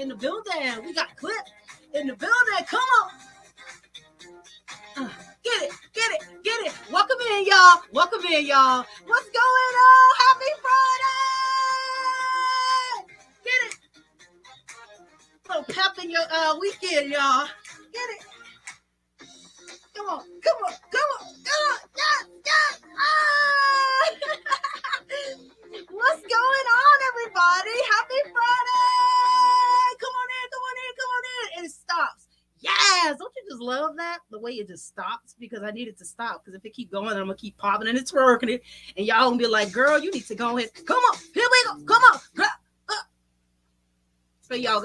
in the building. We got Clif in the building. Come on. Get it. Welcome in, y'all. What's going on? Happy Friday. Get it. Little pep in your weekend, y'all. Get it. Come on. Yes. What's going on, everybody? Happy Friday. Come on in. And it stops. Yes. Don't you just love that? The way it just stops, because I need it to stop. Because if it keep going, I'm going to keep popping and it's working it. And y'all going to be like, girl, you need to go ahead. Come on. Here we go. Come on. So y'all,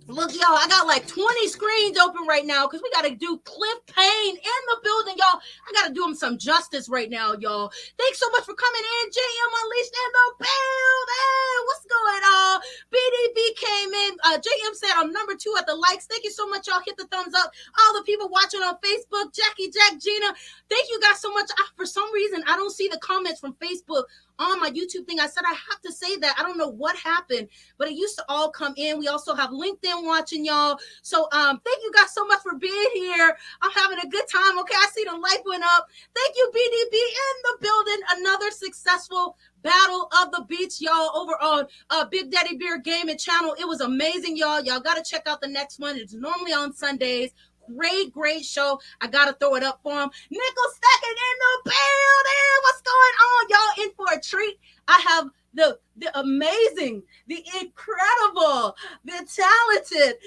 look, y'all, I got like 20 screens open right now because we got to do Clif Payne in the building, y'all. I got to do him some justice right now, y'all. Thanks so much for coming in. JM Unleashed in the building. What's going on? BDB came in. JM said I'm number 2 at the likes. Thank you so much, y'all. Hit the thumbs up. All the people watching on Facebook, Jackie, Jack, Gina. Thank you guys so much. For some reason, I don't see the comments from Facebook on my YouTube thing. I said I have to say that. I don't know what happened, but it used to all come in. We also have LinkedIn watching, y'all. So thank you guys so much for being here. I'm having a good time. Okay, I see the light went up. Thank you, BDB in the building. Another successful Battle of the Beats, y'all, over on Big Daddy Beer Gaming channel. It was amazing, y'all. Y'all got to check out the next one. It's normally on Sundays. Great show. I gotta throw it up for him. Nickel stacking in the building. What's going on, y'all? In for a treat. I have the amazing, the incredible, the talented,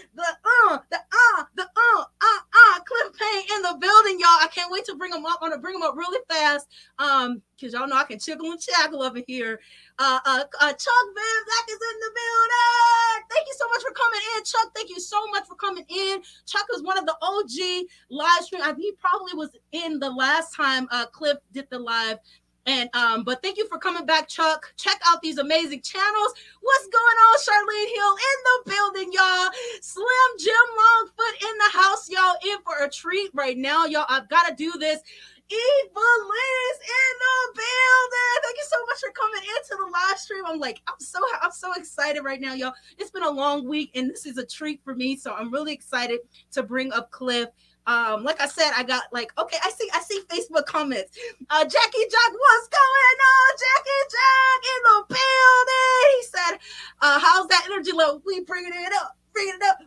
Clif Payne in the building, y'all. I can't wait to bring him up. I want to bring him up really fast, because y'all know I can chickle and shackle over here. Chuck Van Black is in the building. Thank you so much for coming in, Chuck. Thank you so much for coming in. Chuck is one of the OG live stream. He probably was in the last time Clif did the live. And but thank you for coming back, Chuck. Check out these amazing channels. What's going on? Charlene Hill in the building, y'all. Slim Jim Longfoot in the house, y'all. In for a treat right now, y'all. I've got to do this. Eva Liz in the building. Thank you so much for coming into the live stream. I'm so excited right now, y'all. It's been a long week, and this is a treat for me. So I'm really excited to bring up Clif. Like I said, I got okay, I see Facebook comments. Jackie Jack, what's going on? Jackie Jack in the building. He said, how's that energy level? We bringing it up.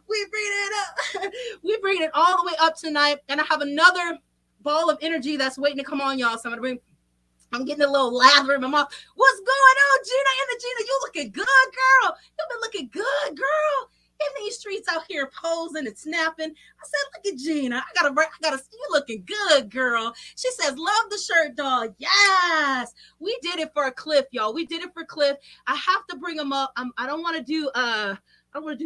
We bringing it all the way up tonight. And I have another ball of energy that's waiting to come on, y'all. So I'm getting a little lather in my mouth. What's going on, Gina? Gina, you looking good, girl. You've been looking good, girl. In these streets out here posing and snapping. I said, look at Gina. I gotta, you looking good, girl. She says, love the shirt, dog. Yes. We did it for Clif, y'all. We did it for Clif. I have to bring him up. I don't want to do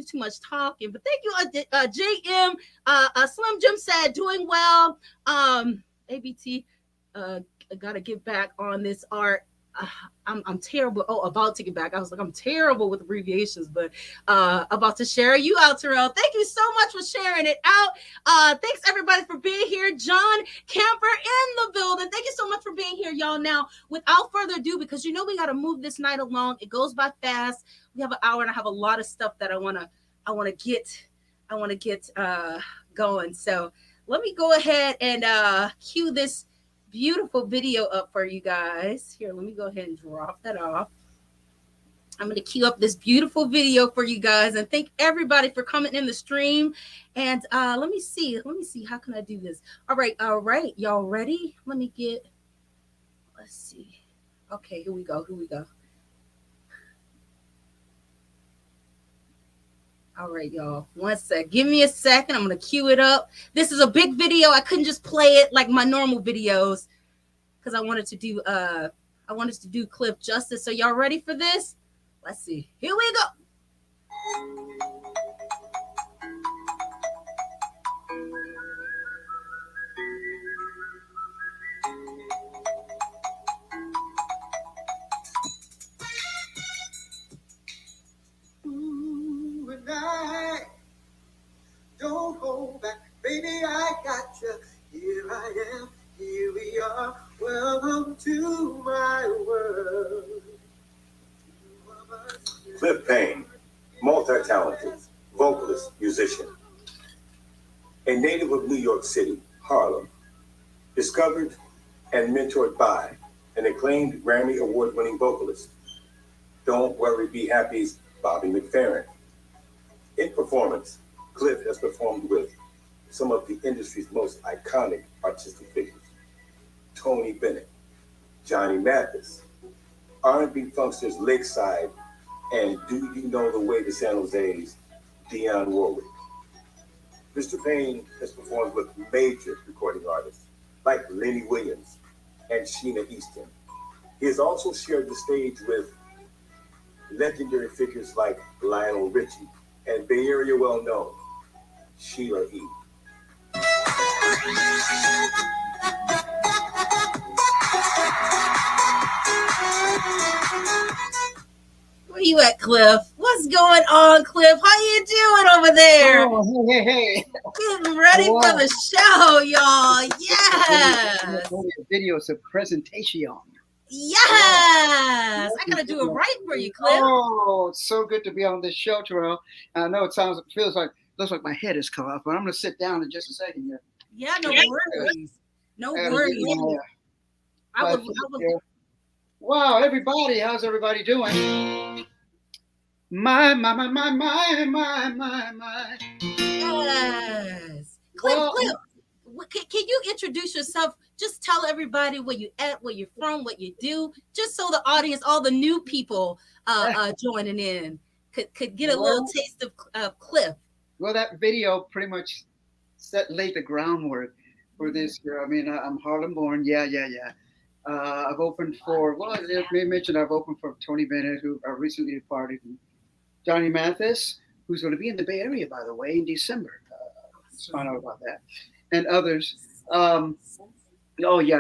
too much talking, but thank you, JM. Slim Jim said, doing well. ABT, gotta get back on this art. I'm terrible. About to get back. I was like, I'm terrible with abbreviations, but about to share you out, Terrill. Thank you so much for sharing it out. Thanks everybody for being here. John Camper in the building. Thank you so much for being here, y'all. Now, without further ado, because you know we got to move this night along. It goes by fast. We have an hour, and I have a lot of stuff that I want to get going. So let me go ahead and cue this beautiful video up for you guys. Here, let me go ahead and drop that off. I'm going to cue up this beautiful video for you guys, and thank everybody for coming in the stream. And let me see how can I do this. All right, y'all ready? Let's see. Okay, here we go. All right, y'all. One sec. Give me a second. I'm going to cue it up. This is a big video. I couldn't just play it like my normal videos because I wanted to do Clif justice. So y'all ready for this? Let's see. Here we go. Don't hold back, baby, I got you. Here I am, here we are. Welcome to my world. Clif Payne, multi-talented, vocalist, musician. A native of New York City, Harlem, discovered and mentored by an acclaimed Grammy Award-winning vocalist, Don't Worry, Be Happy's Bobby McFerrin. In performance, Clif has performed with some of the industry's most iconic artistic figures: Tony Bennett, Johnny Mathis, R&B funksters Lakeside, and Do You Know the Way to San Jose's Dionne Warwick. Mr. Payne has performed with major recording artists like Lenny Williams and Sheena Easton. He has also shared the stage with legendary figures like Lionel Richie and Bay Area well-known Sheila E. Where you at, Clif? What's going on, Clif? How you doing over there? Oh, hey. Getting ready for the show, y'all. Yes. Video, it's a presentation. Yes. I gotta do it right for you, Clif. Oh, it's so good to be on this show, Terrill. I know it looks like my head is cut off, but I'm gonna sit down in just a second here. Yeah, no worries. No worries. I would. Wow, everybody, how's everybody doing? My. Yes. Clif, can you introduce yourself? Just tell everybody where you at, where you're from, what you do, just so the audience, all the new people joining in, could get a little taste of Clif. Well, that video pretty much laid the groundwork for this year. I mean, I'm Harlem born. Yeah. I've opened for, I may mention I've opened for Tony Bennett, who recently departed, and Johnny Mathis, who's going to be in the Bay Area, by the way, in December. Just found out about that. And others.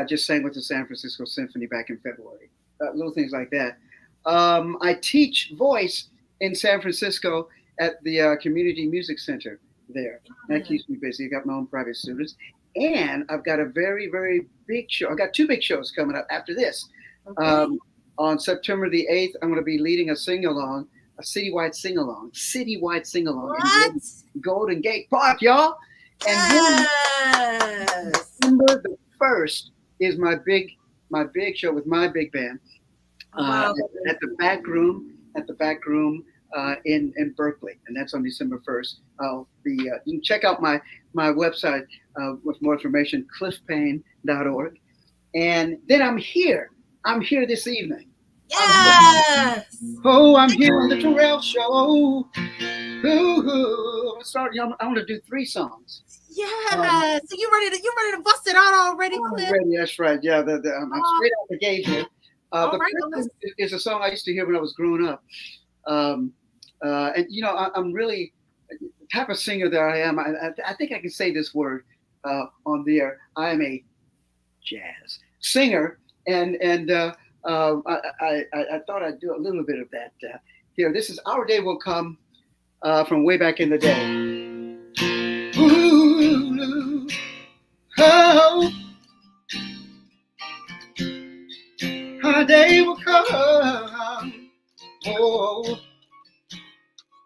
Just sang with the San Francisco Symphony back in February. Little things like that. I teach voice in San Francisco at the Community Music Center there. That keeps me busy. I got my own private students. And I've got a very, very big show. I got two big shows coming up after this. Okay. On September the 8th, I'm going to be leading a sing-along, a citywide sing-along What? in Golden Gate Park, y'all. And then December the 1st is my big show with my big band at the back room in Berkeley, and that's on December 1st. I'll be. You can check out my website with more information, clifpayne.org. And then I'm here this evening. Yes. I'm here on the Terrill Show. I'm going to do 3 songs. Yeah. So you ready to bust it out already, Clif? I'm ready. That's right. Yeah. I'm straight out the gate here. The first is a song I used to hear when I was growing up. And I'm really the type of singer that I am. I think I can say this word on the air. I am a jazz singer, and I thought I'd do a little bit of that here. This is Our Day Will Come from way back in the day. Ooh, oh, our day will come. Oh,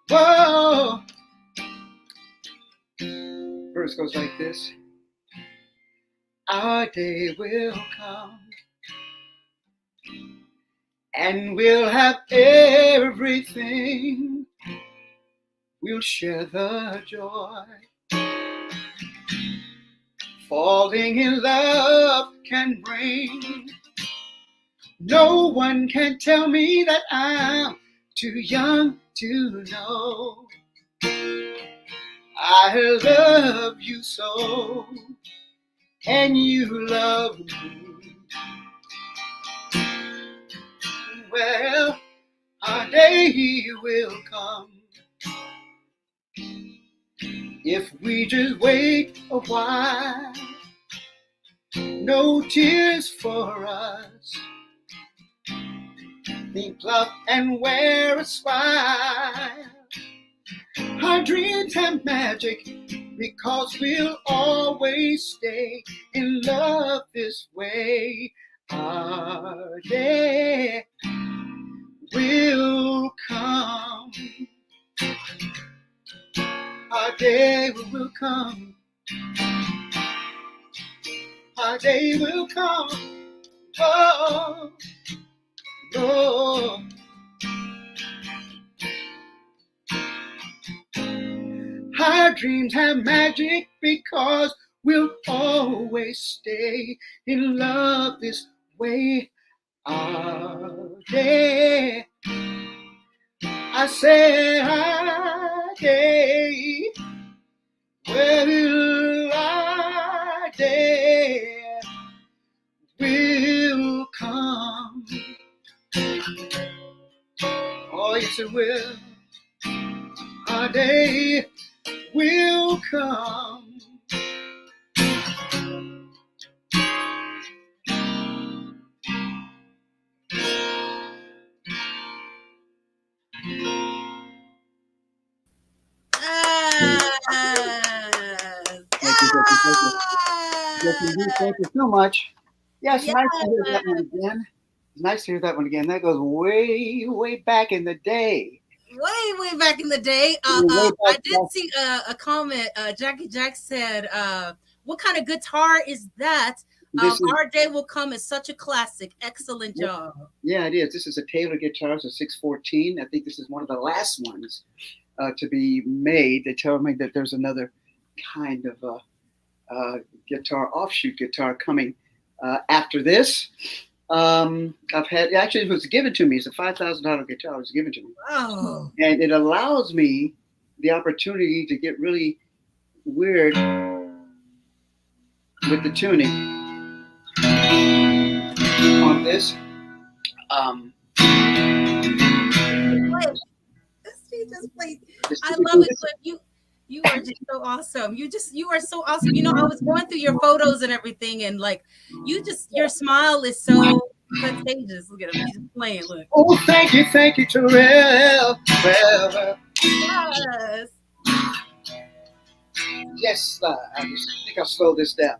whoa. Verse goes like this. Our day will come, and we'll have everything. We'll share the joy. Falling in love can bring. No one can tell me that I'm too young to know. I love you so, and you love me. Well, our day will come if we just wait a while. No tears for us. Think love and wear a smile. Our dreams have magic because we'll always stay in love this way. Our day will come. day will come. Our day will come. Oh, oh. Our dreams have magic because we'll always stay in love this way. Our day, I say our day, well, our day will come. Oh, yes, it will. Our day will come. Thank you so much. Yes, nice to hear that one again. Nice to hear that one again. That goes way, way back in the day. Way back in the day. I did see a comment. Jackie Jack said, what kind of guitar is that? Our Day Will Come is such a classic. Excellent job. Yeah, it is. This is a Taylor guitar. It's a 614. I think this is one of the last ones to be made. They tell me that there's another kind of guitar, offshoot guitar coming after this. I've had, actually it was given to me. It's a $5,000 guitar. It was given to me. Wow. And it allows me the opportunity to get really weird with the tuning on this. Just played. I love it, Cliff. You are just so awesome. You are so awesome. You know, I was going through your photos and everything, and like your smile is so contagious. Look at him, he's just playing. Look. Oh, thank you, Terrill. Well, yes. Yes, I think I'll slow this down.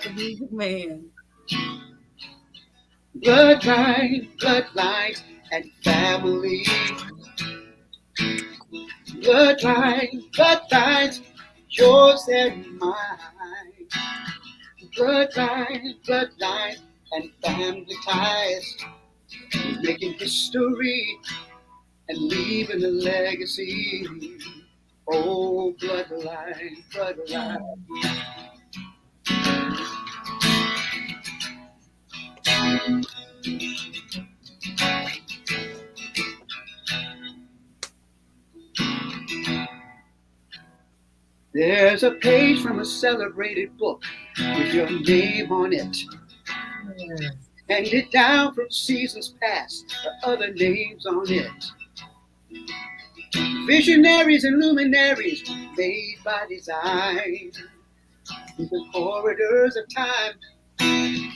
The music man. Bloodline, and family. Bloodlines, yours and mine. Bloodline, and family ties. Making history and leaving a legacy. Oh, bloodline. There's a page from a celebrated book with your name on it. Handed down from seasons past, the other names on it. Visionaries and luminaries made by design. Through the corridors of time,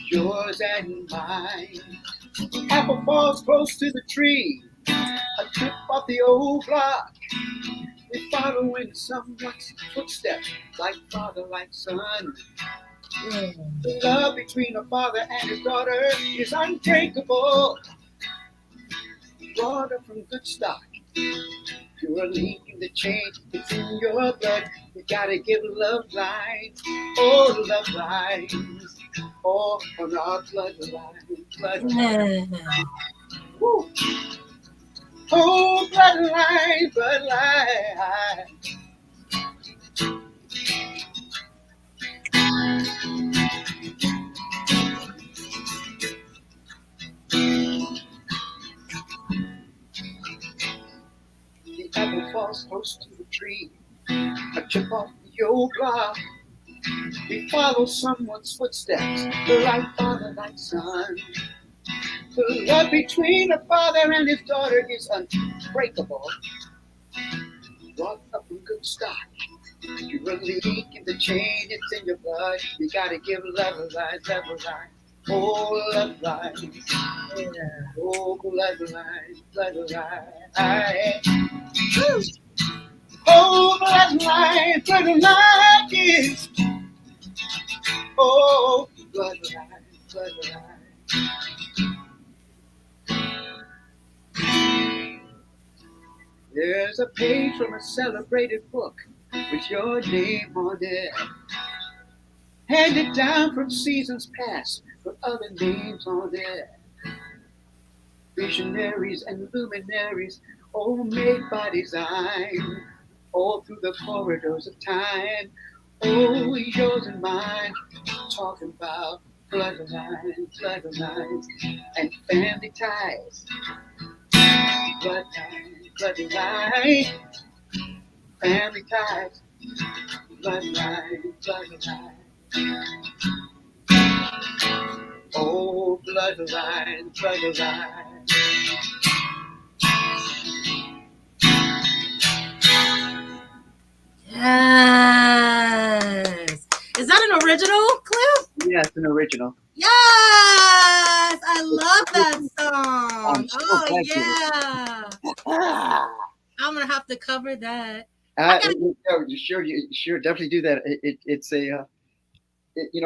yours and mine. Apple falls close to the tree, a trip off the old block. We follow in someone's footsteps, like father, like son. The love between a father and his daughter is unbreakable. Brought up from good stock. You're a link in the chain, it's in your blood. You gotta give love lines, oh love lines, oh on our bloodline. Woo. Oh bloodline. The apple falls close to the tree, a chip off the old block. We follow someone's footsteps, like father, like son. The love between a father and his daughter is unbreakable. Brought up from good stock. You're a link in the chain, it's in your blood. You gotta give love a line. Oh, love line. Oh, bloodline. Oh, bloodline is. Oh, bloodline. There's a page from a celebrated book with your name on it, handed down from seasons past with other names on it. Visionaries and luminaries, all made by design, all through the corridors of time. Oh, yours and mine, talking about bloodlines, and family ties. Bloodline, family ties, bloodline. Oh, bloodline. Yes. Is that an original, Cliff? Yes, an original. Yes, I love that song. So Oh yeah. I'm gonna have to cover that. You sure, definitely do that. It's a,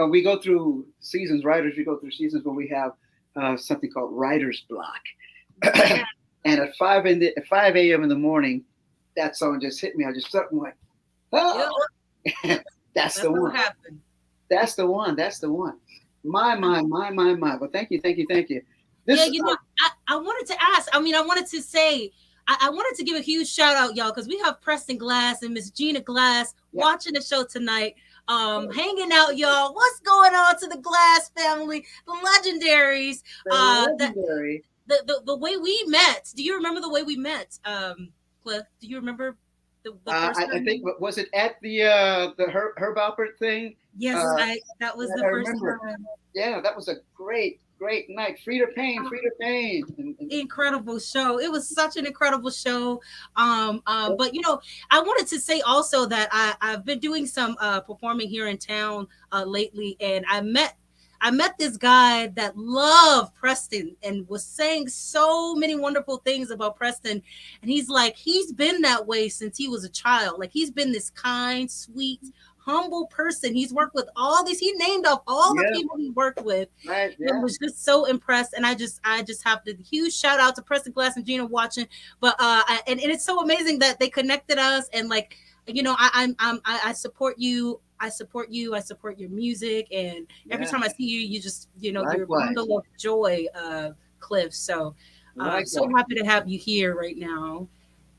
we go through seasons. Writers, we go through seasons when we have something called writer's block, and at 5 a.m. in the morning, that song just hit me. I just felt like, oh, yep. That's the one. Happened. That's the one. My. Well, thank you. I wanted to ask. I wanted to say. I wanted to give a huge shout out, y'all, because we have Preston Glass and Miss Gina Glass watching the show tonight, hanging out, y'all. What's going on to the Glass family, the legendaries? The way we met. Do you remember the way we met, Cliff? Do you remember the first time? I think, was it at the Herb Alpert thing? Yes, that was the first time. Yeah, that was a great night. Frida Payne. Incredible show. It was such an incredible show. But I wanted to say also that I've been doing some performing here in town lately, and I met this guy that loved Preston and was saying so many wonderful things about Preston. And he's been that way since he was a child. Like, he's been this kind, sweet, humble person. He's worked with all these. He named off all the people he worked with. Right, yeah. I was just so impressed, and I just have to huge shout out to Preston Glass and Gina watching. But and it's so amazing that they connected us, and I support you. I support you. I support your music, and every time I see you, you just you're a bundle of joy, Cliff. So I'm so happy to have you here right now.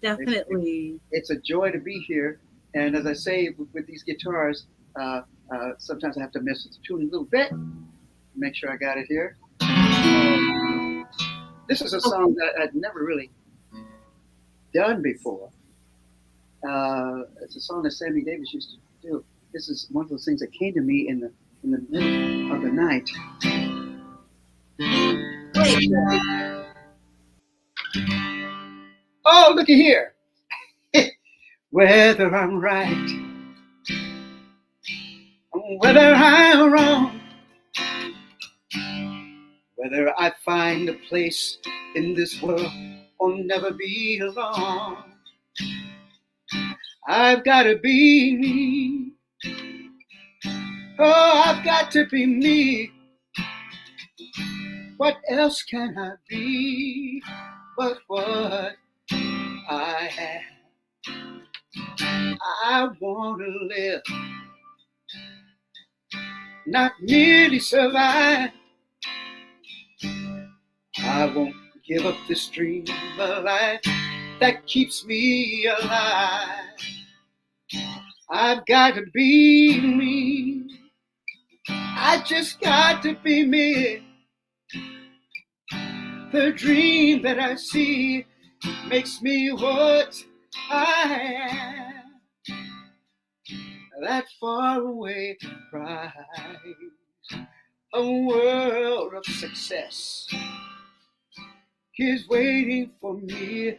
Definitely, it's a joy to be here. And as I say, with these guitars, sometimes I have to mess with the tune a little bit. Make sure I got it here. This is a song that I'd never really done before. It's a song that Sammy Davis used to do. This is one of those things that came to me in the middle of the night. Oh, looky here. Whether I'm right, whether I'm wrong, whether I find a place in this world or never be alone, I've got to be me. Oh, I've got to be me. What else can I be but what I have? I want to live, not merely survive. I won't give up this dream of life that keeps me alive. I've got to be me. I just got to be me. The dream that I see makes me what I am. That faraway prize, a world of success, is waiting for me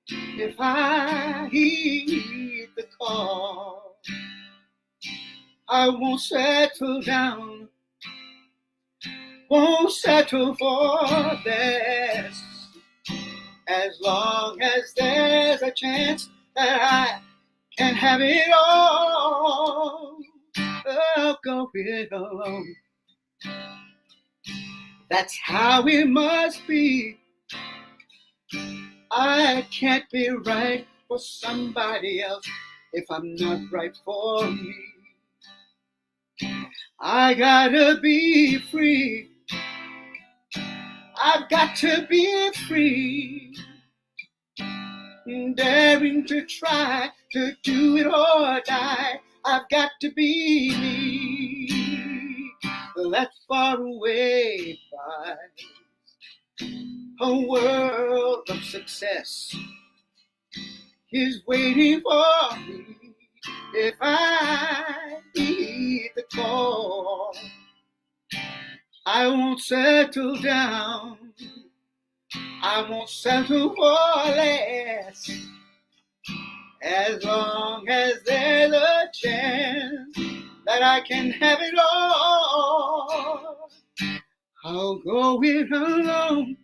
if I heed the call. I won't settle down, won't settle for less, as long as there's a chance that I can have it all. I'll go it alone. That's how it must be. I can't be right for somebody else if I'm not right for me. I gotta be free. I've got to be free. Daring to try to do it or die. I've got to be me. That far away prize, a world of success is waiting for me if I heed the call. I won't settle down. I won't settle for less. As long as there's a chance that I can have it all, I'll go it alone.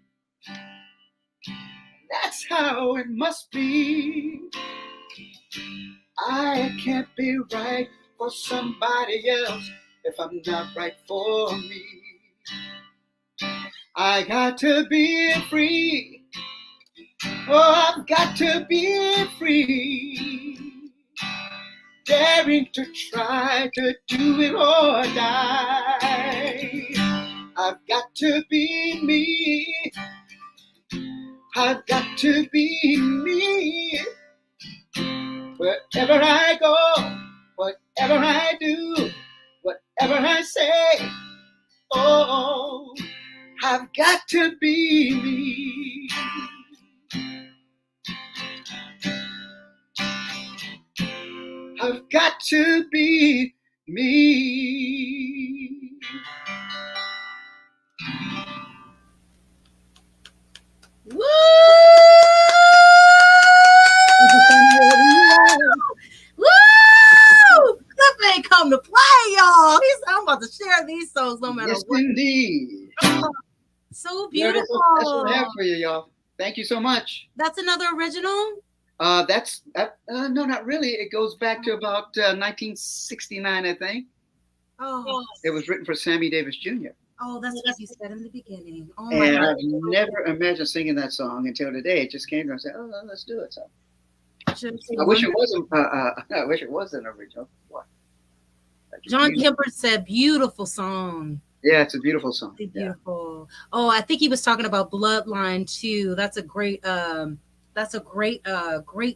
That's how it must be. I can't be right for somebody else if I'm not right for me. I got to be free. Oh, I've got to be free. Daring to try to do it or die. I've got to be me. I've got to be me. Wherever I go, whatever I do, whatever I say, oh, I've got to be me. I've got to be me. Woo! Woo! Clif ain't come to play, y'all. I'm about to share these songs no matter what. Yes, indeed. Oh, so beautiful. That's what I have for you, y'all. Thank you so much. That's another original? No, not really. It goes back to about 1969, I think. Oh. It was written for Sammy Davis Jr. Oh, that's what you said in the beginning. Oh my And God. I've never imagined singing that song until today. It just came to me and said, "Oh, let's do it." So I wish it wasn't. I wish it was an original. What? John Kemper said, "Beautiful song." Yeah, it's a beautiful song. Beautiful. Yeah. Oh, I think he was talking about Bloodline too. That's a great. Great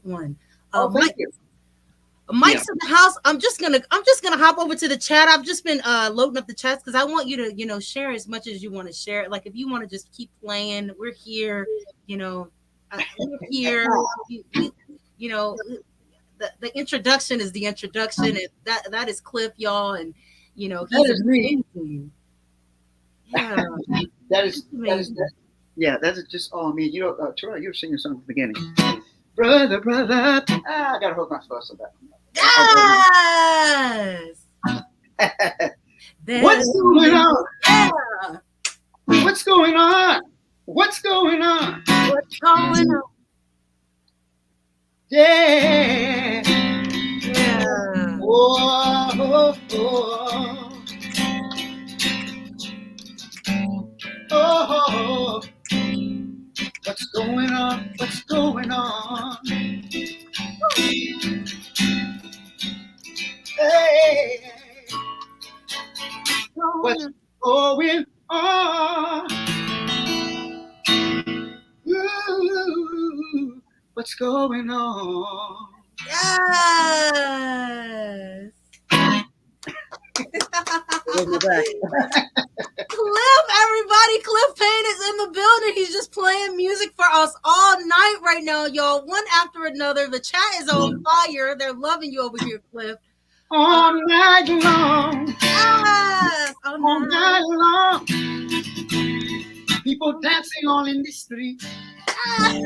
one. Thank you. Mike's in the house. I'm just gonna hop over to the chat. I've just been loading up the chats because I want you to share as much as you want to share. Like if you want to just keep playing, we're here. We're here. The introduction is the introduction, and that is Clif, y'all, and he's amazing. Yeah, that's just all me. Terrill, you were singing something at the beginning. Brother, I gotta hook my spouse up. Yes. What's going on? Yeah. What's going on? What's going on? What's going on? Yeah. Yeah. Oh. Oh. What's going on? What's going on? Hey. What's going on? Ooh, what's going on? Yes. Clif, everybody. Clif Payne is in the building. He's just playing music for us all night right now, y'all. One after another. The chat is on fire. They're loving you over here, Clif. All night long. Yes. All night long. People dancing all in the street. Yes.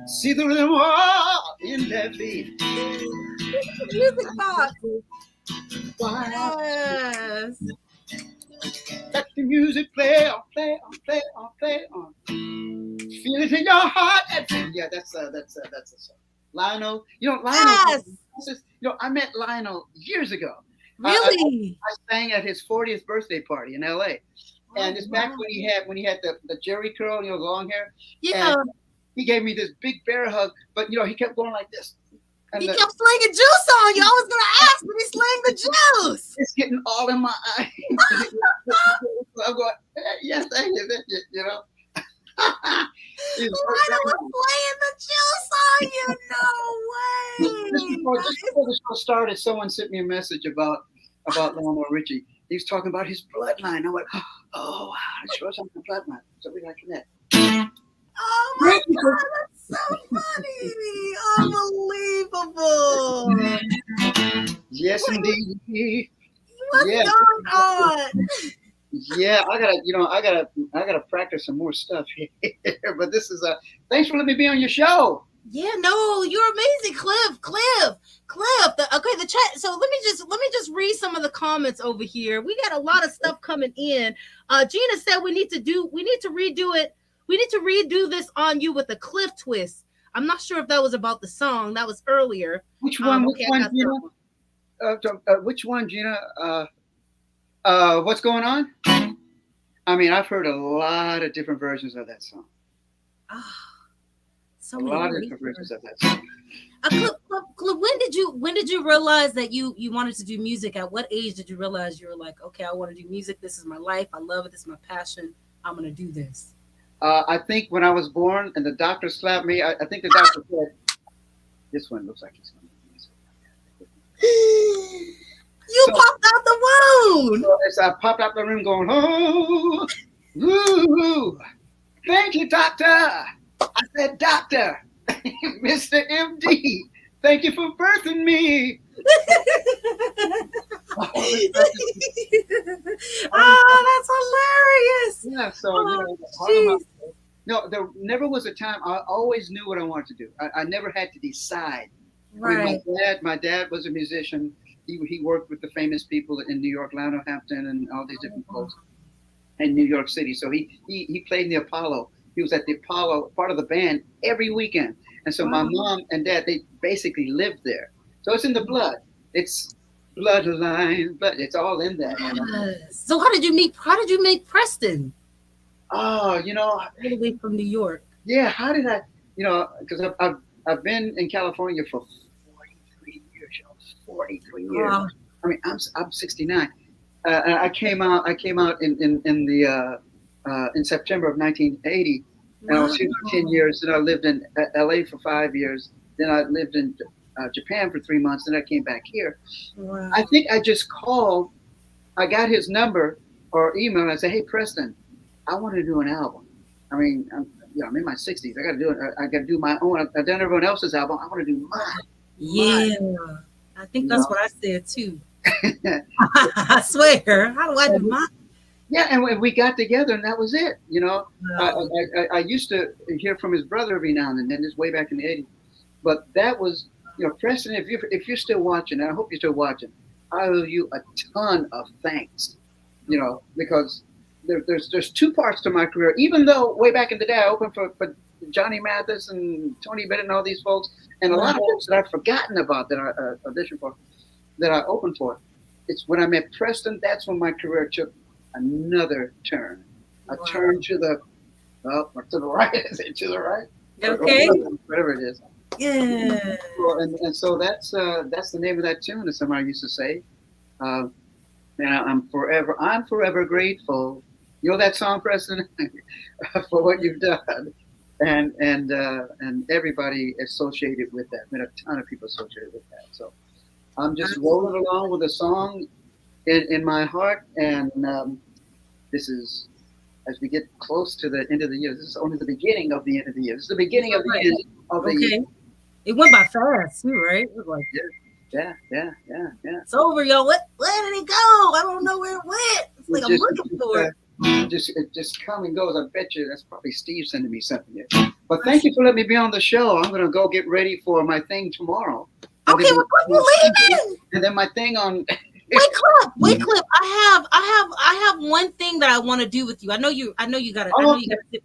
See the little wall in their feet. Music box. Yes. Let the music play on. Feel it in your heart. Yeah, that's a song. Lionel, Lionel. Yes. I met Lionel years ago. Really? I sang at his 40th birthday party in LA. And it's back when he had the Jerry curl, long hair. Yeah. he gave me this big bear hug, but he kept going like this. And he kept slinging juice on you. I was gonna ask, did he sling the juice? It's getting all in my eyes. I'm going, yes, thank you, Ryder was slaying the juice on you. No way. Just before the show started, someone sent me a message about Lionel Richie. He was talking about his bloodline. I went, oh wow, it shows on the bloodline. So we got connect. Oh my God, that's so funny. Unbelievable. Yes, indeed. What's going on? Yeah, I gotta practice some more stuff here. But this is thanks for letting me be on your show. Yeah, no, you're amazing, Cliff. The chat. So let me just read some of the comments over here. We got a lot of stuff coming in. Gina said we need to redo it. We need to redo this on you with a Cliff twist. I'm not sure if that was about the song. That was earlier. Which one? Gina? Which one, Gina? What's going on? I mean, I've heard a lot of different versions of that song. So a lot of different versions of that song. When did you realize that you wanted to do music? At what age did you realize you were like, okay, I want to do music. This is my life. I love it. This is my passion. I'm going to do this. I think when I was born and the doctor slapped me, I think the doctor said, this one looks like he's going to do music. You popped out the wound. So I popped out the room going, oh, woo, thank you, doctor. I said, doctor, Mr. MD, thank you for birthing me. That's hilarious. Yeah, so no, there never was a time. I always knew what I wanted to do. I never had to decide. Right. I mean, my dad was a musician. He worked with the famous people in New York, Lionel Hampton, and all these different folks in New York City. So he played in the Apollo. He was at the Apollo, part of the band, every weekend. And so my mom and dad, they basically lived there. So it's in the blood. It's bloodline, but it's all in that. So how did you meet Preston? Oh, all the way from New York. Yeah, how did I? Because I've been in California for 43 years. 43 years. Wow. I mean, I'm 69. I came out in September of 1980, and I was here for 10 years. Then I lived in LA for 5 years. Then I lived in Japan for 3 months. Then I came back here. Wow. I think I just called. I got his number or email, and I said, "Hey, Preston, I want to do an album. I mean, I'm in my 60s. I got to do it. I got to do my own. I've done everyone else's album. I want to do mine." Yeah, I think that's what I said too. I swear. How do I do mine? Yeah, and we got together, and that was it. I used to hear from his brother every now and then. This way back in the 80s, but that was, Preston. If you're still watching, and I hope you're still watching, I owe you a ton of thanks. Because there's two parts to my career. Even though way back in the day I opened for Johnny Mathis and Tony Bennett and all these folks, and a lot of folks that I've forgotten about that I auditioned for, that I opened for. It's when I met Preston, that's when my career took another turn. A turn to the right. Is it to the right? Okay. Whatever it is. Yeah. And so that's the name of that tune, as somebody used to say. And I'm forever grateful. You know that song, Preston, for what you've done, and everybody associated with that. Been a ton of people associated with that. So I'm just rolling along with a song in my heart, and this is, as we get close to the end of the year. This is only the beginning of the end of the year. This is the beginning of the end of the year. It went by fast too, right? It was like yeah. It's over, yo. Where did it go? I don't know where it went. It's like I'm looking for it. It just come and goes. I bet you that's probably Steve sending me something here. But thank you for letting me be on the show. I'm gonna go get ready for my thing tomorrow. Okay, well, you leaving? And then my thing on. Wait, Clip. I have one thing that I want to do with you. I know you got it.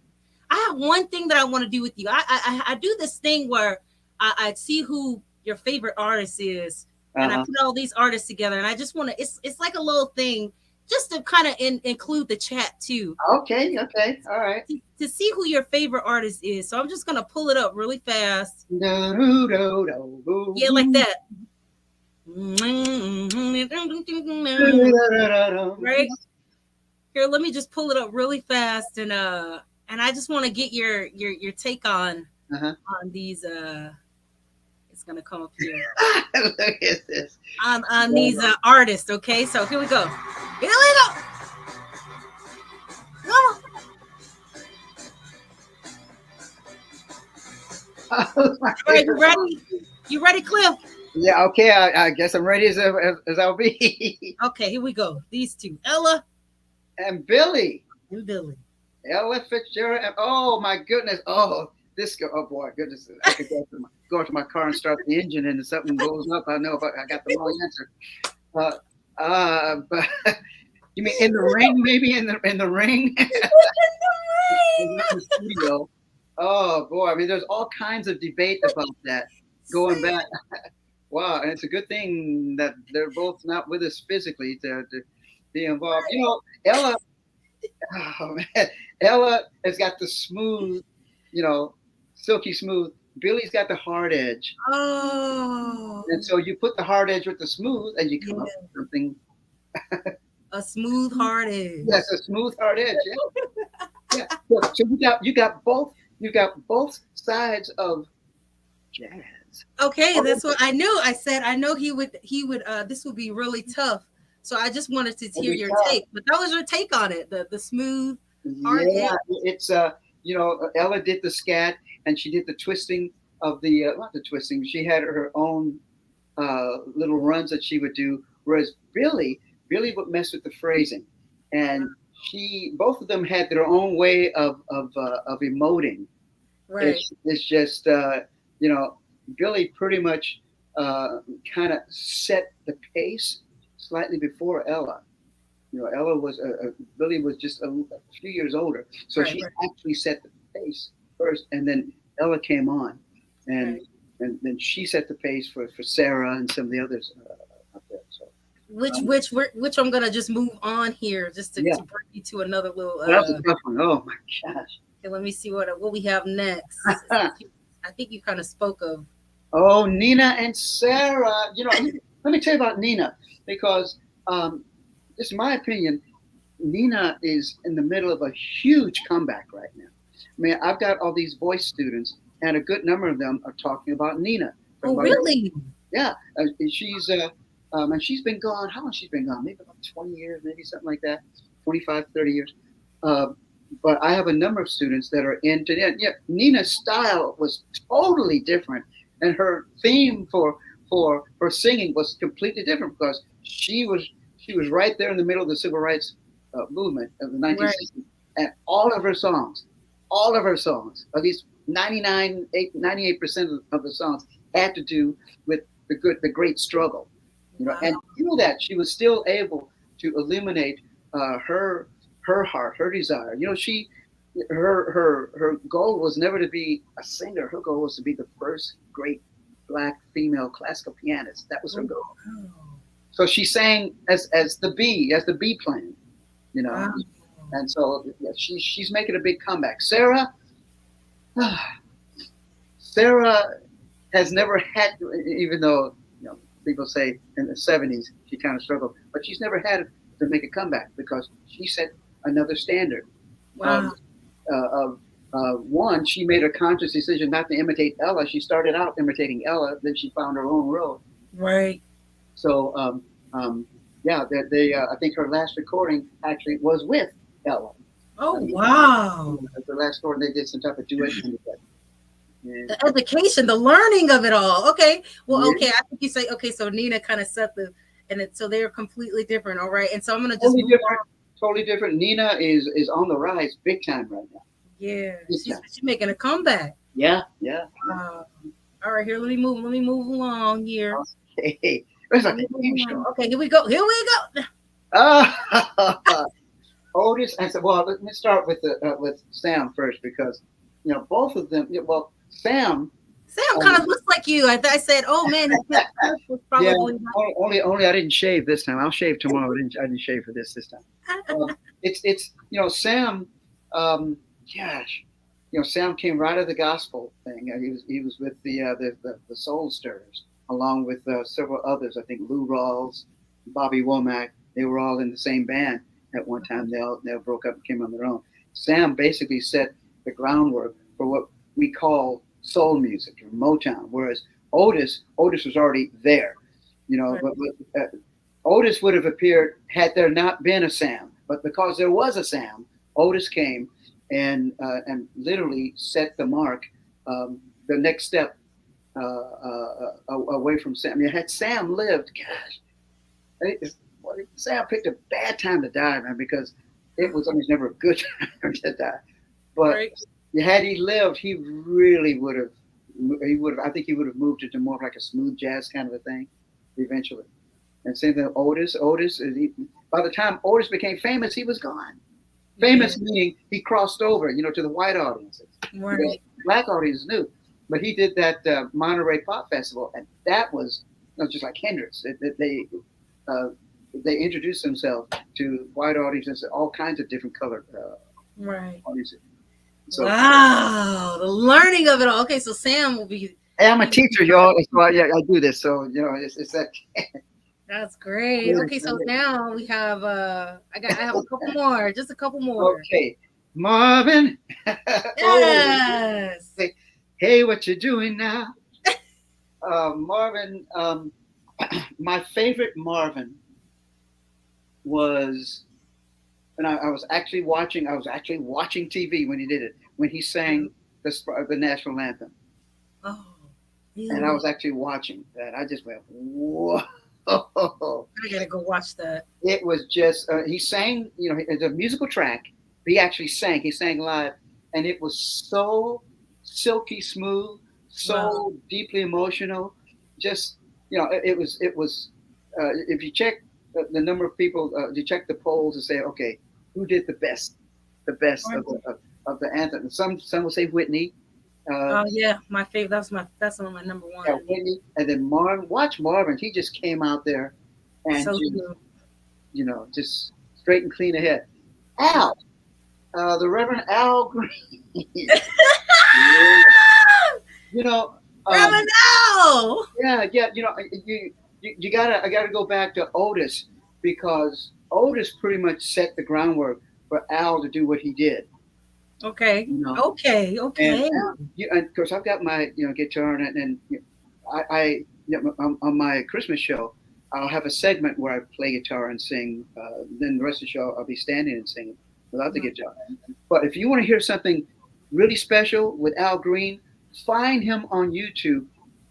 I have one thing that I want to do with you. I do this thing where I see who your favorite artist is, and I put all these artists together, and I just want to. It's like a little thing just to kind of include the chat too. Okay, all right. To see who your favorite artist is. So I'm just gonna pull it up really fast. Yeah, like that. Right here, let me just pull it up really fast, and I just want to get your take on these. It's gonna come up here. Look at this on these artists. Okay, so here we go. Here we go. All right, you ready? You ready, Cliff? Yeah, okay. I guess I'm ready as I'll be. Okay, here we go. These two, Ella and Billy. Ella Fitzgerald. And, oh my goodness. Oh, this girl. Oh boy, goodness. I could go to my car and start the engine, and if something goes up, I know if I got the wrong answer. But you mean in the ring? Maybe in the ring. In the studio. Oh boy, I mean, there's all kinds of debate about that going back. Wow, and it's a good thing that they're both not with us physically to be involved. You know, Ella. Oh man, Ella has got the smooth, silky smooth. Billy's got the hard edge. Oh. And so you put the hard edge with the smooth, and you come up with something. A smooth hard edge. Yes, a smooth hard edge. Yeah. So you got both sides of jazz. Okay, that's what I knew. I said I know he would. This would be really tough. So I just wanted to hear your take. But that was your take on it. The smooth hard edge. It's Ella did the scat, and she did the twisting of the not the twisting. She had her own little runs that she would do, whereas Billy would mess with the phrasing, and both of them had their own way of emoting. Right. It's just Billy pretty much kind of set the pace slightly before Ella. Billy was just a few years older, so she actually set the pace first, and then Ella came on, and then she set the pace for Sarah and some of the others up there. So. Which I'm gonna just move on here just to bring you to another little. That's a tough one. Oh my gosh! Okay, let me see what we have next. I think you kind of spoke of. Oh, Nina and Sarah. Let me tell you about Nina, because this is my opinion. Nina is in the middle of a huge comeback right now. I mean, I've got all these voice students, and a good number of them are talking about Nina. Oh, really? Yeah, and she's been gone. How long she's been gone? Maybe about 20 years, maybe something like that. 25, 30 years. But I have a number of students that are into it. Yeah, Nina's style was totally different, and her theme for singing was completely different, because she was right there in the middle of the civil rights movement of the 1960s, and all of her songs, at least 98% of the songs had to do with the great struggle. And through that, she was still able to illuminate her heart, her desire. Her goal was never to be a singer. Her goal was to be the first great Black female classical pianist. That was her goal. So she sang as the B plan, and so she's making a big comeback. Sarah has never had, even though people say in the 70s she kind of struggled, but she's never had to make a comeback, because she set another standard. Wow. One, she made a conscious decision not to imitate Ella. She started out imitating Ella, then she found her own road. Right. So, I think her last recording actually was with Ella. Oh, wow. The last recording, they did some type of duet. The education, the learning of it all. Okay. Well, okay. I think you say, okay, so Nina kind of set so they're completely different. All right. And so I'm going to just totally different. Nina is on the rise big time right now. Yeah. She's making a comeback. Yeah. All right, here, let me move along here. Okay. It's like a game show. Okay, here we go. Otis, and so let me start with Sam first, because both of them. Well, Sam Sam kind of looks like you. I said, oh man, Cliff was probably only I didn't shave this time. I'll shave tomorrow. I didn't shave for this time. It's Sam. Gosh, Sam came right out of the gospel thing. He was with the Soul Stirrers along with several others. I think Lou Rawls, Bobby Womack. They were all in the same band at one time. They all broke up and came on their own. Sam basically set the groundwork for what we call soul music or Motown, whereas Otis was already there, Right. but Otis would have appeared had there not been a Sam, but because there was a Sam, Otis came and literally set the mark, the next step away from Sam. I mean, had Sam lived, gosh, Sam picked a bad time to die, man, because it was always never a good time to die, but. Right. Had he lived, he really would have. I think he would have moved into more of like a smooth jazz kind of a thing, eventually. And same thing, Otis. By the time Otis became famous, he was gone. Famous meaning he crossed over, to the white audiences. Right. Black audiences knew, but he did that Monterey Pop Festival, and that was just like Hendrix. They introduced themselves to white audiences, all kinds of different colored Right. audiences. So, wow, the learning of it all. Okay, so Sam will be. Hey, I'm a teacher, y'all. That's why I do this. So it's that. That's great. Okay, so now we have I have a couple more, just a couple more. Okay, Marvin. Yes. Hey, what you doing now? Marvin. My favorite Marvin was. And I was actually watching TV when he did it, when he sang the national anthem. Oh, yeah. And I was actually watching that. I just went, whoa. I gotta go watch that. It was just, he sang, it's a musical track. He actually sang. He sang live. And it was so silky smooth, so deeply emotional. Just, it was if you check the number of people, you check the polls and say, okay, who did the best of the anthem? And some will say Whitney. Yeah, my favorite. That's one of my number one. Yeah, Whitney, and then watch Marvin. He just came out there and just straight and clean ahead. Al, the Reverend Al Green. Reverend Al. Yeah. I gotta go back to Otis, because Otis pretty much set the groundwork for Al to do what he did. Okay. Okay. And of course, I've got my guitar, and I on my Christmas show, I'll have a segment where I play guitar and sing. Then the rest of the show, I'll be standing and singing without the guitar. But if you want to hear something really special with Al Green, find him on YouTube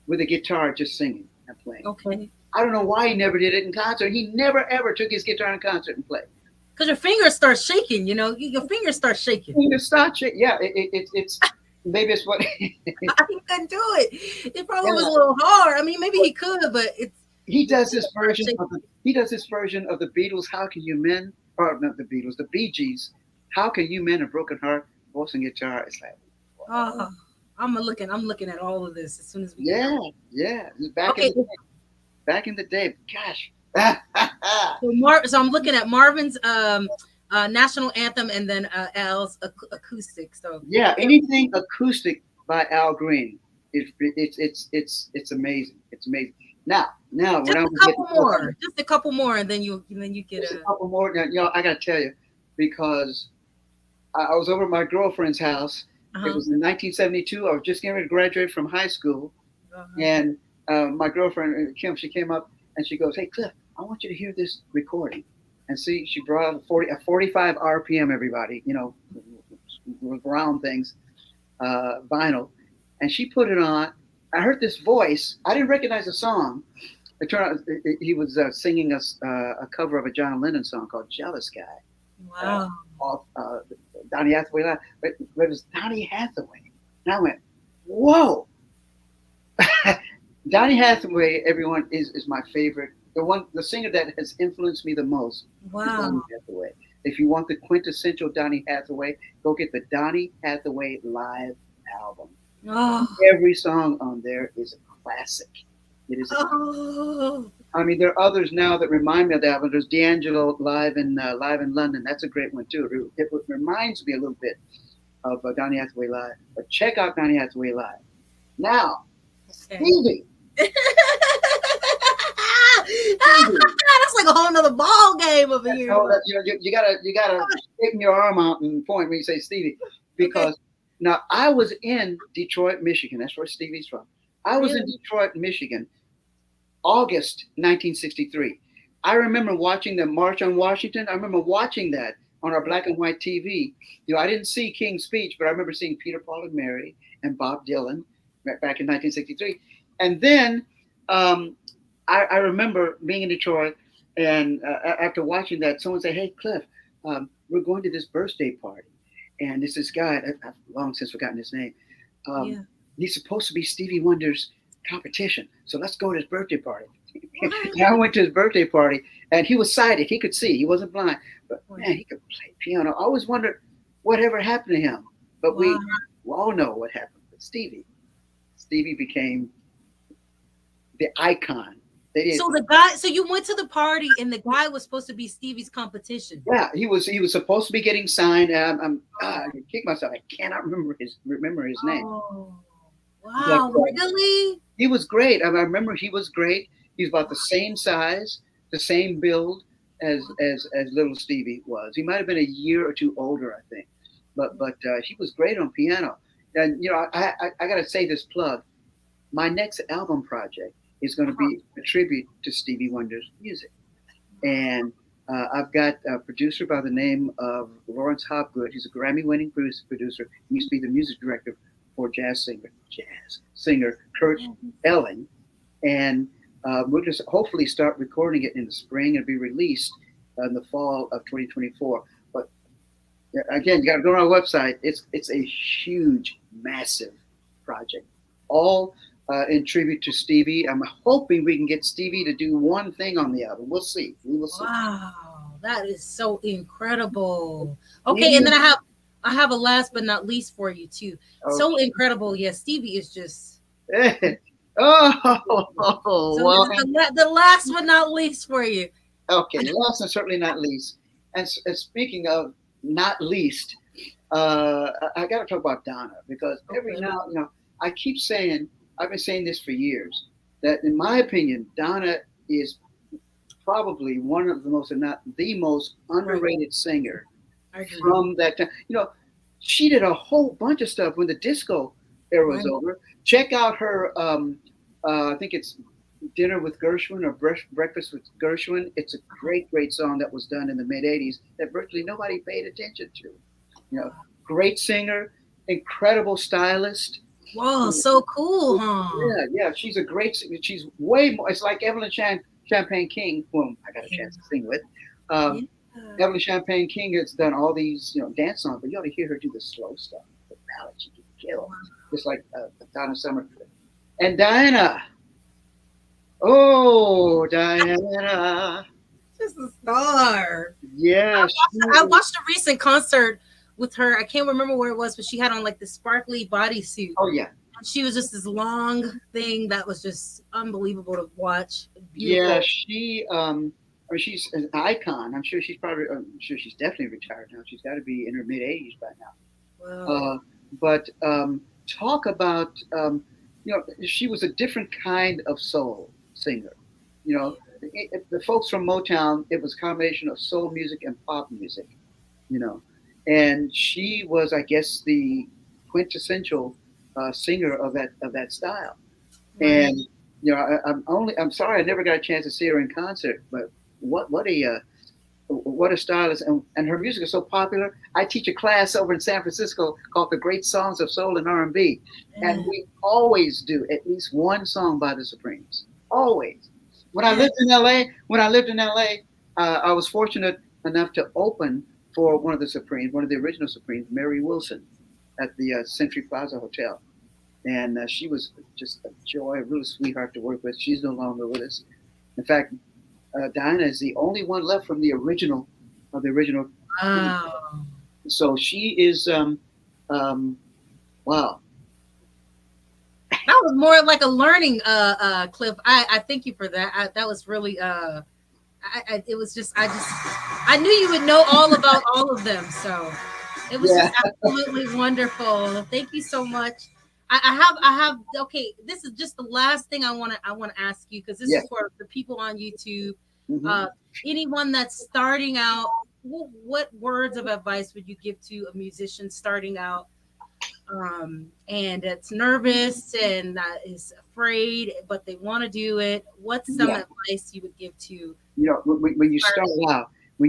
with a guitar just singing and playing. Okay. I don't know why he never did it in concert. He never ever took his guitar in concert and played. Because your fingers start shaking, your fingers start shaking. Fingers start shaking. Yeah, it's maybe it's what he couldn't do it. It probably was a little hard. I mean, maybe he could, but he does this version of the Beatles. How can you mend? Or not the Beatles, the Bee Gees. How can you mend a broken heart? Voice and guitar. It's like, wow. I'm looking at all of this as soon as we get back in the day. Gosh. So I'm looking at Marvin's national anthem and then Al's acoustic. So yeah, anything acoustic by Al Green, it's amazing. It's amazing. Now just a couple more, and then you get a couple more. Now, I gotta tell you, because I was over at my girlfriend's house. It was in 1972. I was just getting ready to graduate from high school, and my girlfriend Kim, she came up and she goes, "Hey Cliff, I want you to hear this recording." And see, she brought out a 45 RPM, everybody, with round things, vinyl, and she put it on. I heard this voice. I didn't recognize the song. It turned out he was singing a cover of a John Lennon song called "Jealous Guy." Wow. Off Donny Hathaway Live, but it was Donny Hathaway. And I went, whoa. Donny Hathaway, everyone, is my favorite. The singer that has influenced me the most. Wow. Is Donny Hathaway. If you want the quintessential Donny Hathaway, go get the Donny Hathaway Live album. Oh. Every song on there is a classic. It is. I mean, there are others now that remind me of that one. There's D'Angelo live in London. That's a great one too. It reminds me a little bit of Donny Hathaway live. But check out Donny Hathaway live. Now, Okay. Stevie. That's like a whole nother ball game over here. You gotta straighten your arm out and point when you say Stevie, because now I was in Detroit, Michigan. That's where Stevie's from. I was in Detroit, Michigan, August 1963. I remember watching the March on Washington. I remember watching that on our black and white TV. I didn't see King's Speech, but I remember seeing Peter, Paul, and Mary and Bob Dylan back in 1963. And then I remember being in Detroit, and after watching that, someone said, "Hey, Cliff, we're going to this birthday party, and it's this guy. I've long since forgotten his name. He's supposed to be Stevie Wonder's competition, so let's go to his birthday party." And I went to his birthday party, and he was sighted. He could see. He wasn't blind, but man, he could play piano. I always wondered whatever happened to him, but we all know what happened. But Stevie became the icon. So you went to the party, and the guy was supposed to be Stevie's competition. Yeah, he was supposed to be getting signed. I kick myself. I cannot remember his name. Oh, wow, really? He was great. I remember he was great. He was about the same size, the same build as little Stevie was. He might have been a year or two older, I think, but he was great on piano. And I got to say this plug. My next album project is going to be a tribute to Stevie Wonder's music. And I've got a producer by the name of Lawrence Hopgood. He's a Grammy-winning producer. He used to be the music director for jazz singer Kurt Elling. And we'll just hopefully start recording it in the spring and be released in the fall of 2024. But again, you got to go on our website. It's a huge, massive project, all in tribute to Stevie. I'm hoping we can get Stevie to do one thing on the album. We'll see. We will see. Wow, that is so incredible. Okay, and then I have a last but not least for you too. Okay. So incredible. Yeah, Stevie is just. So well, the last but not least for you. Okay, last and certainly not least. And speaking of not least, I got to talk about Donna, because every now, I keep saying, I've been saying this for years, that in my opinion, Donna is probably one of the most, if not the most underrated singer from that time. She did a whole bunch of stuff when the disco era was over. Check out her, I think it's Dinner with Gershwin or Breakfast with Gershwin. It's a great, great song that was done in the mid-'80s that virtually nobody paid attention to. Great singer, incredible stylist. Whoa, so cool, huh? Yeah, she's a great singer. She's way more. It's like Evelyn Champagne King, whom I got a chance to sing with. Evelyn Champagne King has done all these, dance songs, but you ought to hear her do the slow stuff, the ballads. She can kill, just like Donna Summer. And Diana. Oh, Diana. Just a star. Yeah. I watched a recent concert with her. I can't remember where it was, but she had on like the sparkly bodysuit. Oh yeah. And she was just this long thing that was just unbelievable to watch. Beautiful. Yeah, she's an icon. I'm sure she's definitely retired now. She's got to be in her mid-80s by now. Wow. But talk about she was a different kind of soul singer. The folks from Motown, it was a combination of soul music and pop music. And she was, I guess, the quintessential singer of that style. Right. And I'm sorry I never got a chance to see her in concert, but what a stylist, and her music is so popular. I teach a class over in San Francisco called The Great Songs of Soul and R&B, and we always do at least one song by the Supremes. Always. When I lived in LA, I was fortunate enough to open for one of the original Supremes, Mary Wilson, at the Century Plaza Hotel. And she was just a joy, a real sweetheart to work with. She's no longer with us. In fact, Diana is the only one left from the original. Wow. So she is, wow. that was more like a learning Cliff. I thank you for that. That was really it was just I knew you would know all about all of them, so it was just absolutely wonderful. Thank you so much. I have okay, this is just the last thing I want to ask you, because this is for the people on YouTube. Anyone that's starting out, what words of advice would you give to a musician starting out, and it's nervous and is afraid, but they want to do it? What's some advice you would give to when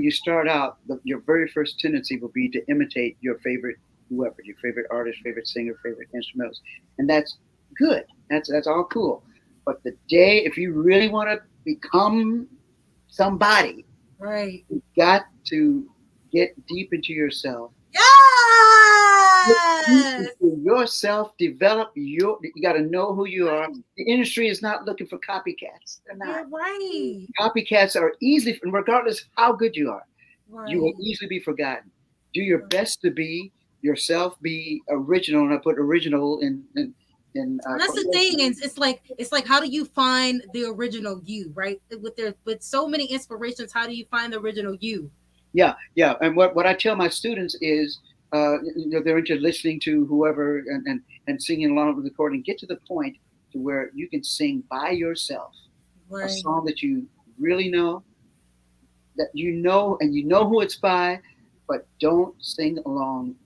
you start out, your very first tendency will be to imitate your favorite whoever, your favorite artist, favorite singer, favorite instrumentals, and that's good. That's all cool. But the day, if you really want to become somebody, right, you got to get deep into yourself. Yes! Yourself, develop you got to know who you are. The industry is not looking for copycats. They're not. You're right. Copycats are easily, regardless how good you are, you will easily be forgotten. Do your best to be yourself, be original, and I put original in that's the thing. It's like how do you find the original you, right? With so many inspirations, how do you find the original you? Yeah. And what I tell my students is, they're into listening to whoever and singing along with the recording. Get to the point to where you can sing by yourself a song that you really know, that you know, and you know who it's by, but don't sing along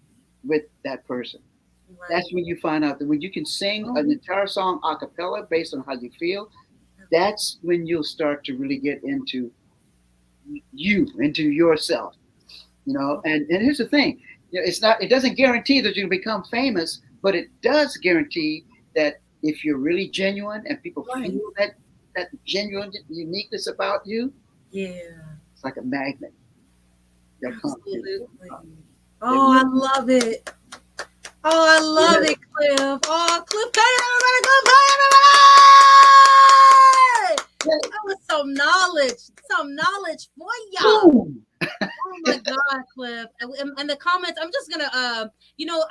with that person. Right. That's when you find out that when you can sing an entire song a cappella based on how you feel, that's when you'll start to really get into yourself. And here's the thing. It doesn't guarantee that you can become famous, but it does guarantee that if you're really genuine and people feel that genuine uniqueness about you, it's like a magnet. Absolutely. Oh, I love it. Oh, I love it, Clif. Oh, Clif Payne, everybody, that was some knowledge for y'all. Oh my God, Clif. And the comments, I'm just gonna I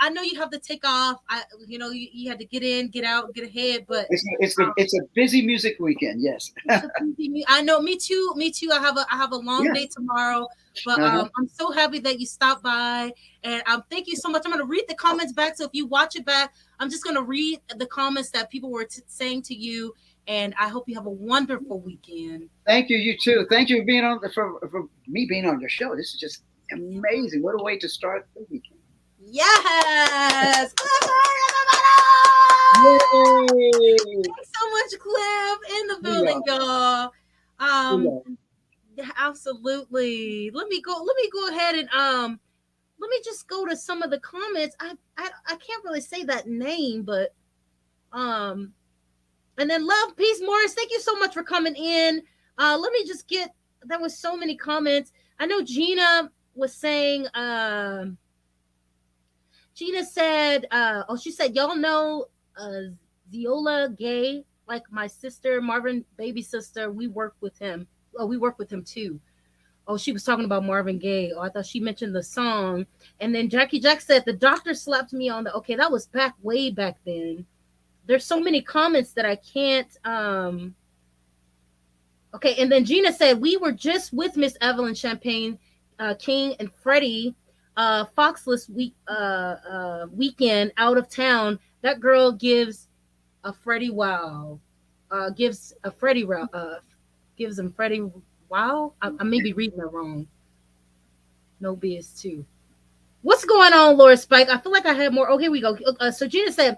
know you have to take off. You had to get in, get out, get ahead, but it's a busy music weekend, yes. I know, me too. I have a long day tomorrow, but I'm so happy that you stopped by, and thank you so much. I'm gonna read the comments back, so if you watch it back, I'm just gonna read the comments that people were saying to you. And I hope you have a wonderful weekend. Thank you. You too. Thank you for being for me being on your show. This is just amazing. What a way to start the weekend. Yes. Yay. Thanks so much, Clif, in the building, y'all. Absolutely. Let me go ahead and let me just go to some of the comments. I can't really say that name, but and then Love Peace Morris, thank you so much for coming in. Let me just there was so many comments. I know Gina was saying, Gina said, she said, y'all know Ziola Gay, like my sister, Marvin baby sister. We work with him. Oh, we work with him too. Oh, she was talking about Marvin Gaye. Oh, I thought she mentioned the song. And then Jackie Jack said, the doctor slapped me on okay, that was way back then. There's so many comments that I can't. Okay, and then Gina said, we were just with Miss Evelyn Champagne King and Freddie Foxless weekend out of town. That girl gives a Freddie wow. Gives him Freddie wow. I may be reading it wrong. No biz too. What's going on, Laura Spike? I feel like I had more. Oh, here we go. So Gina said,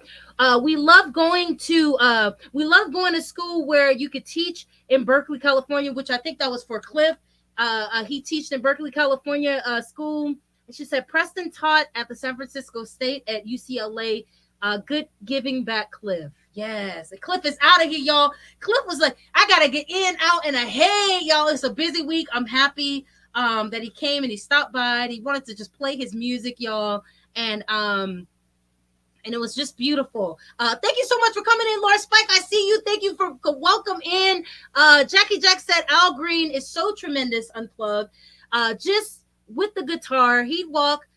we love going to school where you could teach in Berkeley, California, which I think that was for Clif. He taught in Berkeley, California school. And she said, Preston taught at the San Francisco State at UCLA. Good giving back, Clif. Yes. And Clif is out of here, y'all. Clif was like, I got to get in, out, and ahead, y'all. It's a busy week. I'm happy that he came and he stopped by and he wanted to just play his music, y'all. And it was just beautiful. Thank you so much for coming in, Laura Spike. I see you. Thank you for welcome in. Jackie Jack said Al Green is so tremendous unplugged. Just with the guitar, he'd walk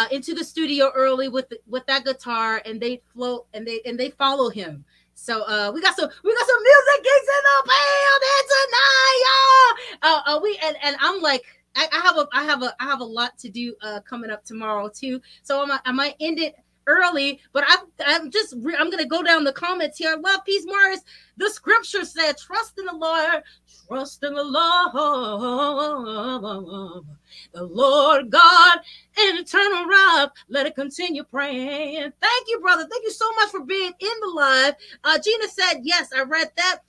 into the studio early with that guitar, and they float and they follow him. So we got some music gigs in the building tonight, y'all. And I'm like, I have a lot to do coming up tomorrow too. So I might end it early, but I'm gonna go down the comments here. Love, peace, Morris. The scripture said, "Trust in the Lord, trust in the Lord God, and eternal rock. Let it continue praying." Thank you, brother. Thank you so much for being in the live. Gina said, "Yes, I read that."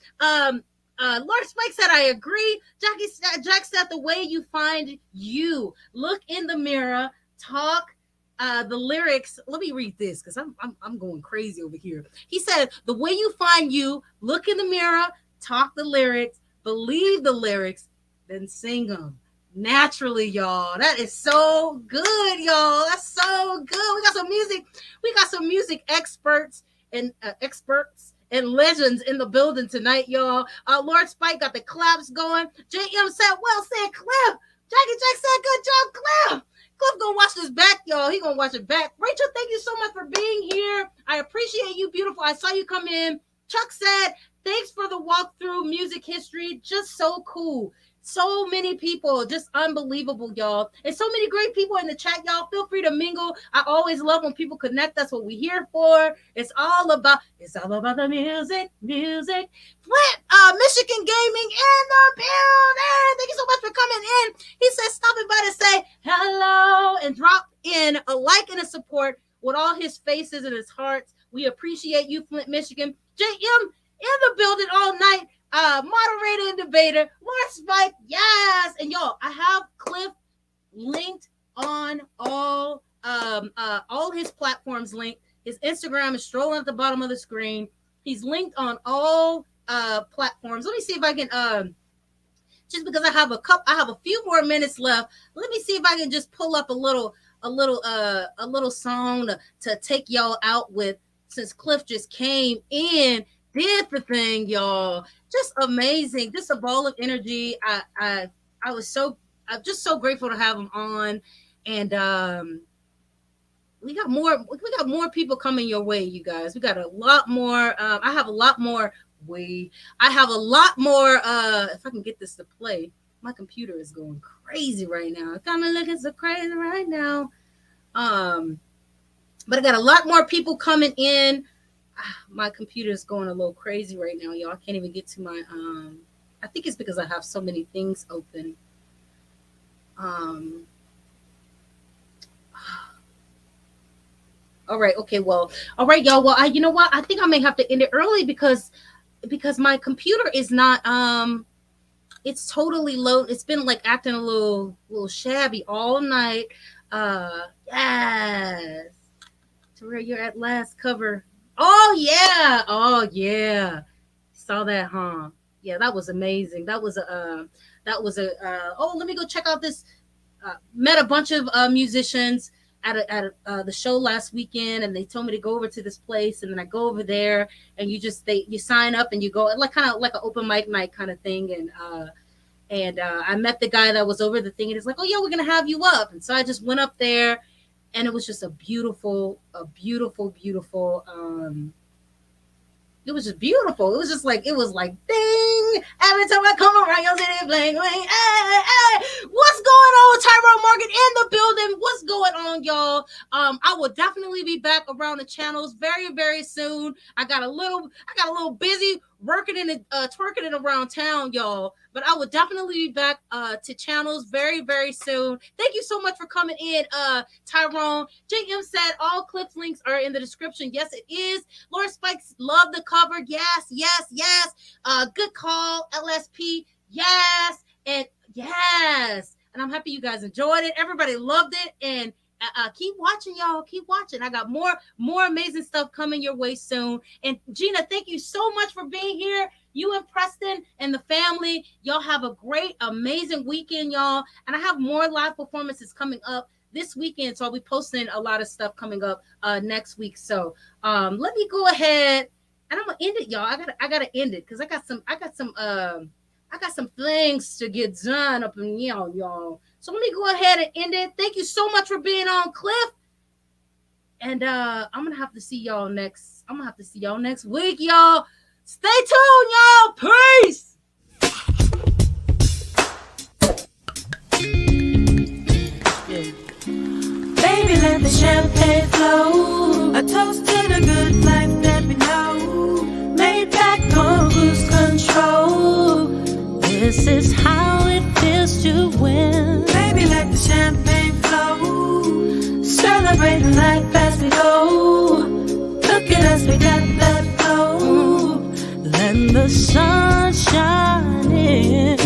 Lord Spike said, "I agree." Jack said, "The way you find you, look in the mirror, talk." The lyrics, let me read this because I'm going crazy over here. He said, "The way you find you, look in the mirror, talk the lyrics, believe the lyrics, then sing them naturally, y'all." That is so good, y'all. That's so good. We got some music experts and legends in the building tonight, y'all. Lord Spike got the claps going. JM said, "Well said, Cliff." Jackie Jack said, "Good job, Cliff." Cliff gonna watch this back, y'all. He gonna watch it back. Rachel, thank you so much for being here. I appreciate you, beautiful. I saw you come in. Chuck said, "Thanks for the walkthrough music history. Just so cool." So many people, just unbelievable, y'all. And so many great people in the chat, y'all. Feel free to mingle. I always love when people connect. That's what we're here for. It's all about the music. Flint, Michigan Gaming in the building. Thank you so much for coming in. He said, stopping by to say hello and drop in a like and a support with all his faces and his hearts. We appreciate you, Flint, Michigan. JM in the building all night. Moderator and debater, Lord Spike, yes. And y'all, I have Cliff linked on all his platforms linked. His Instagram is strolling at the bottom of the screen. He's linked on all platforms. Let me see if I can just because I have a few more minutes left. Let me see if I can just pull up a little song to take y'all out with, since Cliff just came in. Did the thing, y'all. Just amazing. Just a ball of energy. I'm just so grateful to have him on. And we got more people coming your way, you guys. We got a lot more. I have a lot more. If I can get this to play. My computer is going crazy right now. It's kind of looking so crazy right now. But I got a lot more people coming in. My computer is going a little crazy right now, y'all. I can't even get to my I think it's because I have so many things open. All right, okay, well, all right, y'all. Well, you know what? I think I may have to end it early because my computer is not it's totally low. It's been like acting a little shabby all night. Yes. Terrill, you're at last cover. Oh yeah. Saw that, huh? Yeah, that was amazing. Let me go check out this. Met a bunch of musicians at the show last weekend, and they told me to go over to this place, and then I go over there, and you sign up and you go, like kind of like an open mic night kind of thing, and I met the guy that was over the thing, and he's like, "Oh yeah, we're gonna have you up," and so I just went up there. And it was just a beautiful. It was just beautiful. It was like ding. Every time I come around, you'll see it bling bling. Hey. What's going on, Tyrone Morgan in the building? What's going on, y'all? I will definitely be back around the channels very, very soon. I got a little busy working twerking it around town, y'all. But I will definitely be back to channels very, very soon. Thank you so much for coming in, Tyrone. JM said all Cliff links are in the description. Yes, it is. Lord Spikes, love the cover. Yes. Good call, LSP. Yes, and yes. And I'm happy you guys enjoyed it. Everybody loved it. And keep watching, y'all. Keep watching. I got more amazing stuff coming your way soon. And Gina, thank you so much for being here. You and Preston and the family, y'all have a great, amazing weekend, y'all. And I have more live performances coming up this weekend, so I'll be posting a lot of stuff coming up next week. So let me go ahead and I'm gonna end it, y'all. I gotta end it because I got some things to get done up in y'all. So let me go ahead and end it. Thank you so much for being on, Cliff. And I'm gonna have to see y'all next. I'm gonna have to see y'all next week, y'all. Stay tuned, y'all. Peace. Yeah. Baby, let the champagne flow. A toast to the good life that we know. Laid back on cruise control. This is how it feels to win. Baby, let the champagne flow. Celebrating life as we go. Look at us, we got that flow. Let the sun shine in.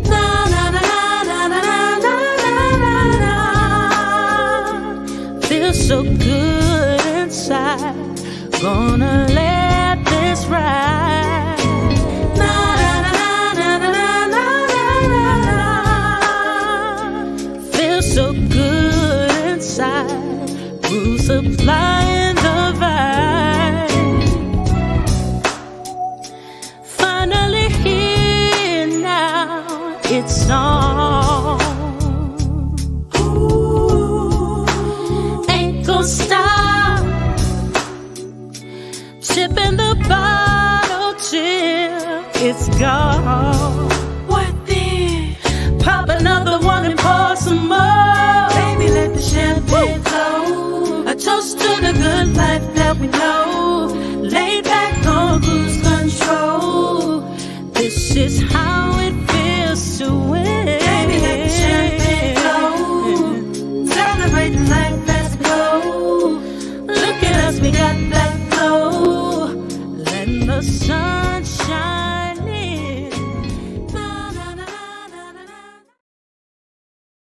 Na na na na na na na na na. Feels so good inside. Gonna let this ride. Na na na na na na na na. Feels so good inside. Who's supplying the vibe? Finally here now, it's on. Ooh, ain't gonna stop. Sipping the bottle till it's gone. What then? Pop another one and pour some more. Baby, let the champagne flow. A toast to the good life that we know. Laid back on cruise control. This is how it feels to win. Baby, let the champagne flow. Celebrating life as we go. Look at us, we got that glow. Let the sun